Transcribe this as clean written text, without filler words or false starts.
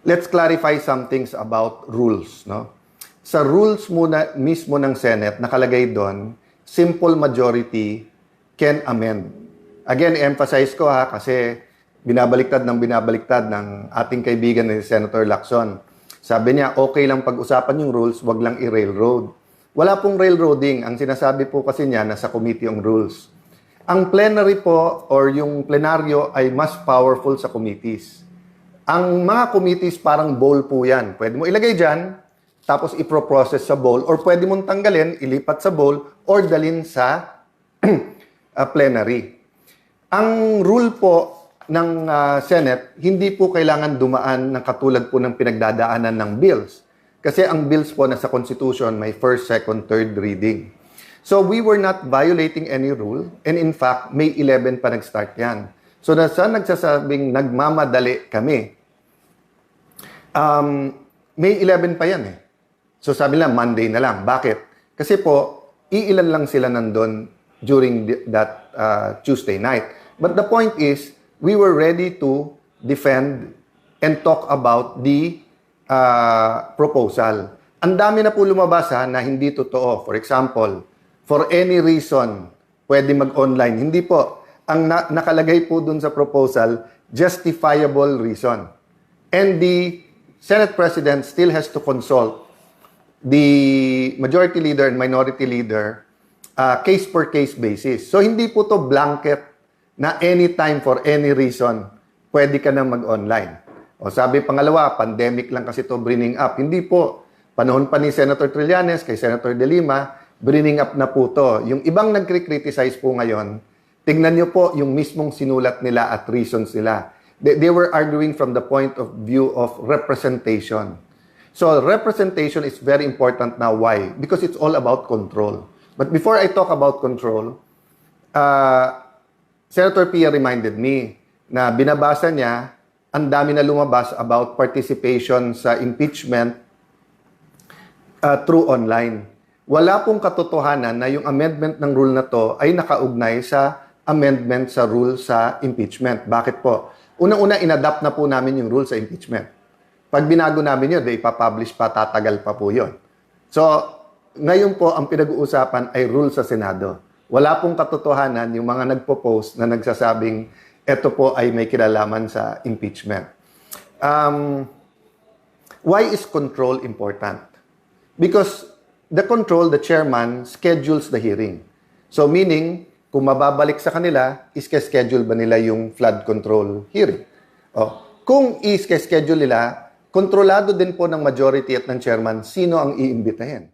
let's clarify some things about rules, no? Sa rules muna mismo ng Senate, nakalagay doon, simple majority can amend. Again, emphasize ko kasi binabaliktad ng ating kaibigan ni Senator Lacson. Sabi niya, okay lang pag-usapan yung rules, wag lang i-railroad. Wala pong railroading. Ang sinasabi po kasi niya, nasa committee yung rules. Ang plenary po, or yung plenaryo, ay mas powerful sa committees. Ang mga committees, parang bowl po yan. Pwede mo ilagay dyan, tapos iproprocess sa bowl, or pwede mong tanggalin, ilipat sa bowl, or dalin sa plenary. Ang rule po ng Senate, hindi po kailangan dumaan ng katulad po ng pinagdadaanan ng bills. Kasi ang bills po nasa Constitution may first, second, third reading. So we were not violating any rule, and in fact, May 11 pa nag-start yan. So nasa nagsasabing nagmamadali kami, May 11 pa yan eh. So sabi nila, Monday na lang. Bakit? Kasi po, iilan lang sila nandun during that Tuesday night. But the point is, we were ready to defend and talk about the proposal. Ang dami na po lumabas na hindi totoo. For example, for any reason, pwede mag-online. Hindi po. Ang nakalagay po dun sa proposal, justifiable reason. And the Senate President still has to consult the Majority Leader and Minority Leader case-per-case basis. So, hindi po to blanket na anytime for any reason, pwede ka na mag-online. O sabi pangalawa, pandemic lang kasi to bringing up. Hindi po. Panahon pa ni Senator Trillanes kay Senator De Lima, bringing up na po to. Yung ibang nagkri-criticize po ngayon, tignan nyo po yung mismong sinulat nila at reasons nila. They were arguing from the point of view of representation. So, representation is very important now. Why? Because it's all about control. But before I talk about control, Senator Pia reminded me na binabasa niya, ang dami na lumabas about participation sa impeachment through online. Wala pong katotohanan na yung amendment ng rule na to ay nakaugnay sa amendment sa rule sa impeachment. Bakit po? Unang-una, inadapt na po namin yung rule sa impeachment. Pag binago namin yun, ipapublish pa, tatagal pa po yun. So, ngayon po, ang pinag-uusapan ay rule sa Senado. Wala pong katotohanan yung mga nagpo-post na nagsasabing ito po ay may kinalaman sa impeachment. Why is control important? Because the control, the chairman, schedules the hearing. So meaning, kung mababalik sa kanila, iske-schedule ba nila yung flood control hearing? Kung iske-schedule nila, kontrolado din po ng majority at ng chairman sino ang iimbitahin.